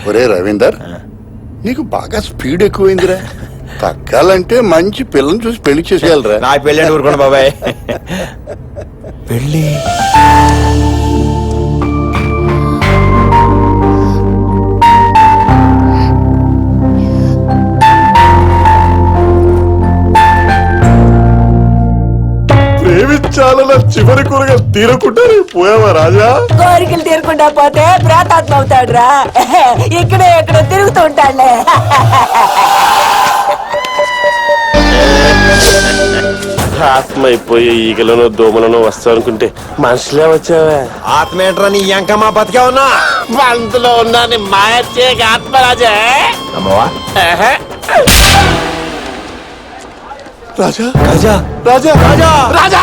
ఒరే రవీందర్, నీకు బాగా స్పీడ్ ఎక్కువైందిరా. తగ్గాలంటే మంచి పిల్లని చూసి పెళ్లి చేసేయాలరా. నా పెళ్ళి అంటే ఊరుకోండి బాబాయ్. పెళ్ళి ప్రేమించాలన్న చివరి కోరిక తీరకుండా పోయావా రాజా? కోరికలు తీరకుండా పోతే ప్రేతాత్మ అవుతాడు రా. ఇక్కడే ఎక్కడ తిరుగుతూ ఉంటాడులే. ఆత్మ అయిపోయి ఈగలను దోమలను వస్తావనుకుంటే మనుషులే వచ్చావా? ఆత్మ ఏంట్రా నీ ఎంకమ్మా బతికే ఉన్నా వంతులో ఉన్నా మాయచ్చే ఆత్మరాజా. అమ్మవా రాజా రాజా రాజా రాజా రాజా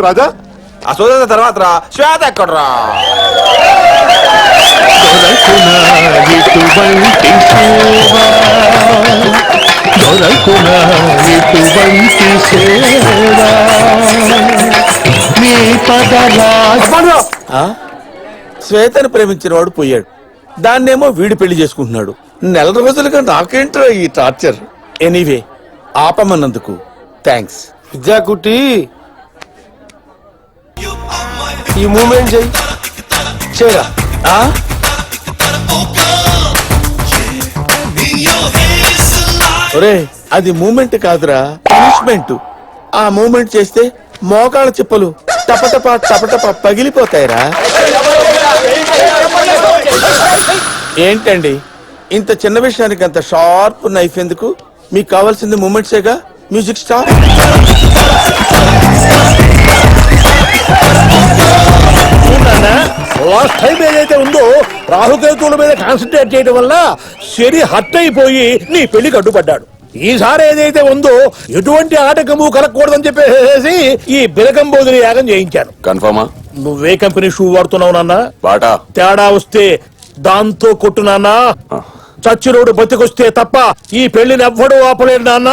రాజా ఆ సోదర తర్వాత రా శ్వేత ఎక్కడ్రా? శ్వేతను ప్రేమించిన వాడు పోయాడు, దాన్నేమో వీడు పెళ్లి చేసుకుంటున్నాడు. నెల రోజులుగా నాకేంట్రా ఈ టార్చర్. ఎనీవే ఆపమన్నందుకు థ్యాంక్స్. విద్యాకుట్టి ఈ మూమెంట్ చెయ్యి చేయరా. ఒరే అది మూమెంట్ కాదురా, పనిష్మెంట్. ఆ మూమెంట్ చేస్తే మోకాళ్ళ చిప్పలు టపటప టపటప పగిలిపోతాయిరా. ఏంటండి ఇంత చిన్న విషయానికి అంత షార్ప్ నైఫ్ ఎందుకు? మీకు కావాల్సింది మూమెంట్సేగా. Music star. లాస్ట్ టైం ఏదైతే ఉందో రాహుకేతువుల మీద కాన్సన్ట్రేట్ చేయడం వల్ల శని హర్ట్ అయిపోయి నీ పెళ్లికి అడ్డుపడ్డాడు. ఈసారి ఏదైతే ఉందో ఎటువంటి ఆటకము కలగకూడదని చెప్పేసి ఈ బిలకంబోదిని యాగం చేయించాను. కన్ఫర్మా? నువ్వే కంపెనీ షూ వాడుతున్నావు నాన్న? బాటా. తేడా వస్తే దాంతో కొట్టు నాన్న. చచ్చినోడు బతికొస్తే తప్ప ఈ పెళ్లిని ఎవ్వడూ ఆపలేడు నాన్న.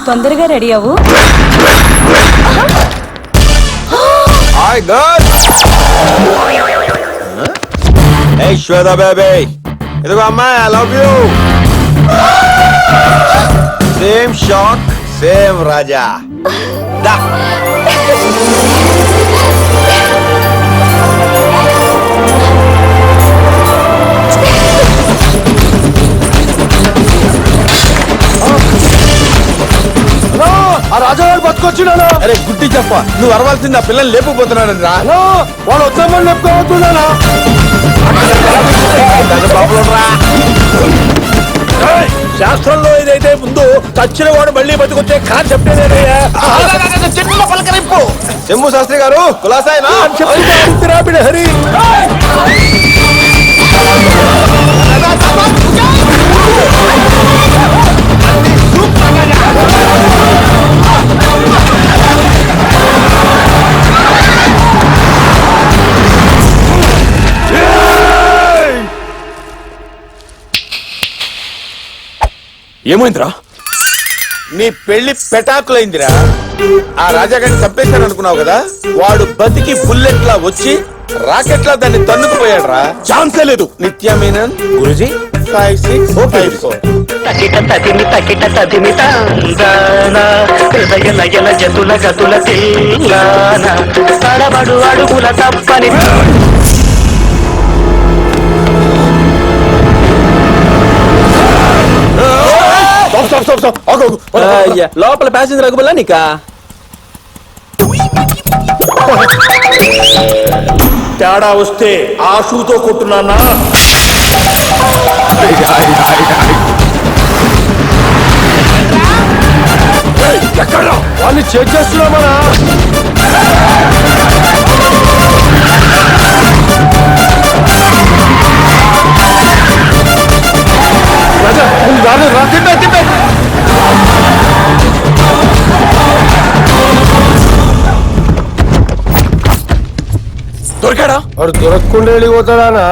తొందరగా రెడీ అవ్వు. శ్వేత బేబీ ఇదిగో అమ్మాయి, I love you. Same shock same Raja. ఆ రాజావాడు బతుకొచ్చున్నాను. అరే గుడ్డి చెప్ప, నువ్వు అరవాల్సింది ఆ పిల్లలు లేకపోతున్నాడు రా. వాడు వచ్చామని చెప్పుకోవచ్చున్నానా? శాస్త్రంలో ఏదైతే ముందు చచ్చిన వాడు మళ్ళీ బతికొచ్చే కాన్సెప్ట్ ఏదైనా పలకరింపు చెంబు శాస్త్రి గారు కులాసాయనా హరి. ఏమైందిరా? నీ పెళ్లి పెటాకులైందిరా. ఆ రాజాగారిని చంపేశాను అనుకున్నావు కదా, వాడు బతికి బుల్లెట్ లా వచ్చి రాకెట్ లా దాన్ని తన్నుకుపోయాడు రా. ఛాన్సే లేదు. నిత్య మీనన్ గురుజీ 5654 తకిట తదిమి తకిట తదిమి తందాన హృదయ లయల జతుల గతుల తెల్లాన తడబడు అడుగుల తప్పని. లోపల ప్యాసింజర్ రఘుబల్లా నీకా? తేడా వస్తే ఆ షూతో కొట్టున్నానా? ఎక్కడ వాళ్ళు చెక్ చేస్తున్నామనా? దొరికాడా వాడు దొరకకుండా వెళ్ళిపోతాడానా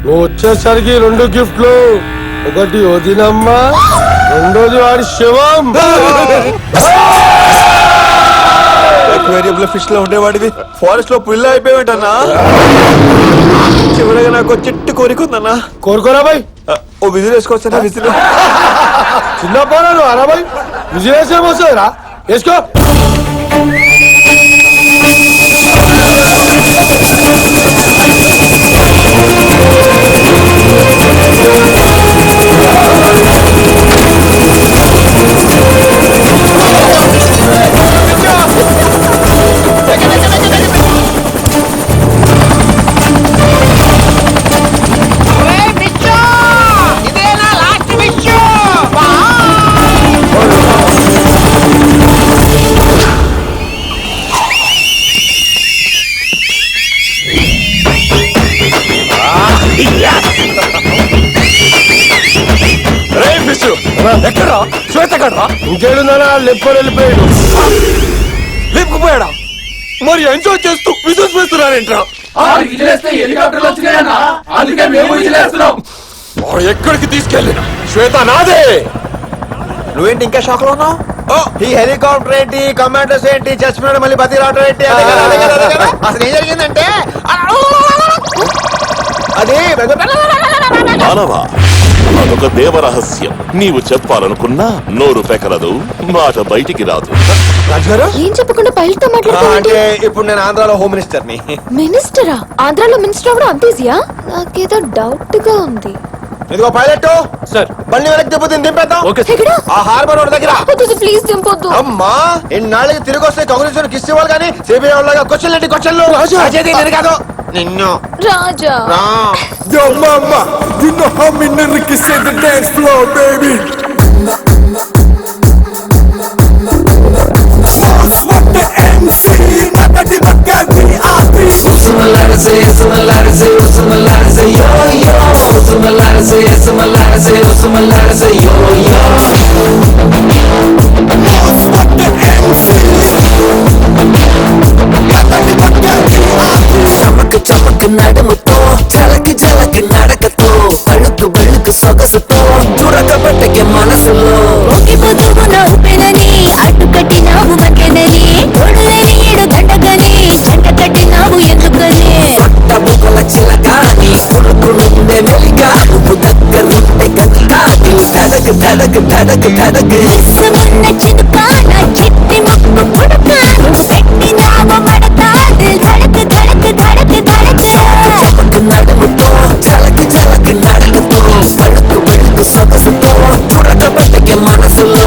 నువ్వు వచ్చేసరికి 2 గిఫ్ట్లు, ఒకటి వదినమ్మ, రెండోది వాడి శవం. అక్వేరియం లో ఫిష్ లో ఉండేవాడివి ఫారెస్ట్ లో పుల్ల అయిపోయావటన్నా. చివరిగా నాకు చెట్టు కోరికుందన్నా. కోరుకోరా బాయ్, ఓ విజిల్ వేసుకోవచ్చా? విజిల్ చిన్న పోరా నువ్వు అరా బాయ్, విజయ్ వస్తుందిరా, వేసుకో. ఎక్కడా శ్వేత ఎక్కడా? ఇంకేడుందా లెప్పని వెళ్ళిపోయాడు. లేపుకుపోయాడా? మరి ఎంజాయ్ చేస్తూ విజిల్స్ వేస్తున్నారేంట్రా? ఎక్కడికి తీసుకెళ్ళిన శ్వేత నాదే. నువ్వేంటి ఇంకా షాక్ లో ఉన్నావు? ఈ హెలికాప్టర్ ఏంటి, కమాండోస్ ఏంటి, చచ్చిపోయిన మళ్ళీ బతి రావడం ఏంటి? అసలు ఏం జరిగిందంటే అది మానవా, అదొక దేవరహస్యం. నీవు చెప్పాలనుకున్నా నోరు పెకలదు, మాట బయటికి రాదు. రాజుగారు ఏం చెప్పకుండా పైలట్ తో మాట్లాడుతావు? అంటే ఇప్పుడు నేను ఆంధ్రాలో హోమ్ మినిస్టర్ ని. మినిస్టరా? ఆంధ్రాలో మినిస్టర్ అవడం అంత ఈజీయా? నాకేదో డౌట్ గా ఉంది. ఇదిగో పైలట్ సార్, బండి వెనక్కి తిప్పుతుంది, దింపేద్దాం. ఎక్కడ? ఆ హార్బర్ రోడ్ దగ్గర. ప్లీజ్ దింపొద్దు. అమ్మా ఇన్నాళ్ళకి తిరిగి వస్తే కాంగ్రెస్ కిస్ ఇవ్వాలి కానీ సిబిఐ వాళ్ళగా క్వశ్చన్ ఏంటి క్వశ్చన్లు? అజయ్ నేను కాదు నిన్ను. రాజా రా. చమకు చమకు నడుముతో, చలకి చలకి నడకతో, బళుకు బళుకు సొగసుతో, చురకబట్టకి మనసులో నవ్వుపెనని అడ్డు కట్టినావు మకెనని, తోడులేని ఏడు దండగని, జంట కట్టినావు ఎందుకని? పట్టబుకల చిలకాని, కొడుకులుండే మెలిగా, నువ్వు దగ్గరుండే గంటాని, ధడక్ ధడక్ ధడక్ ధడక్. ఇష్టమున్న చినుక నా చిట్టి ముక్కు పుడక, నువ్వు పెట్టినావు మడత, ధడక్ ధడక్ ధడక్ ధడక్. చమకు నడుముతో, చలకి చలకి నడకతో, బళుకు బళుకు సొగసుతో, చురకబట్టకి మనసులో.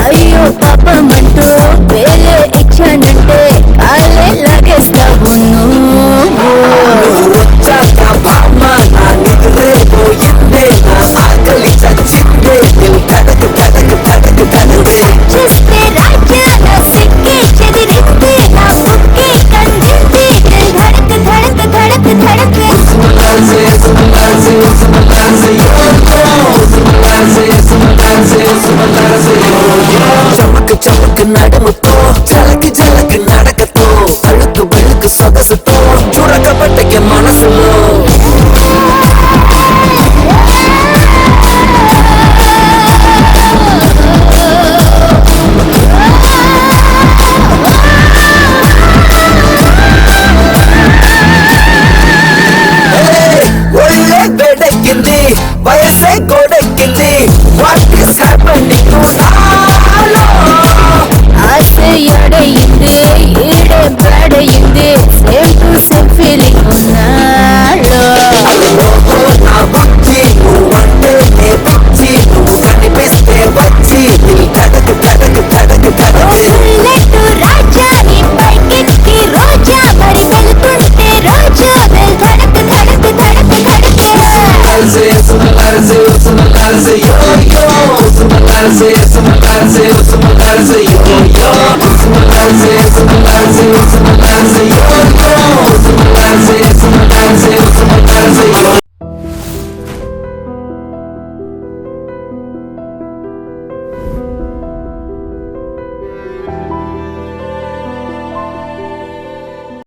అయ్యో పాపమంటూ వేలే ఇచ్చానంటే కాలే లాగేస్తావు నువ్వు. మొదలయ్యింది సేమ్ టు సేమ్ ఫీలింగ్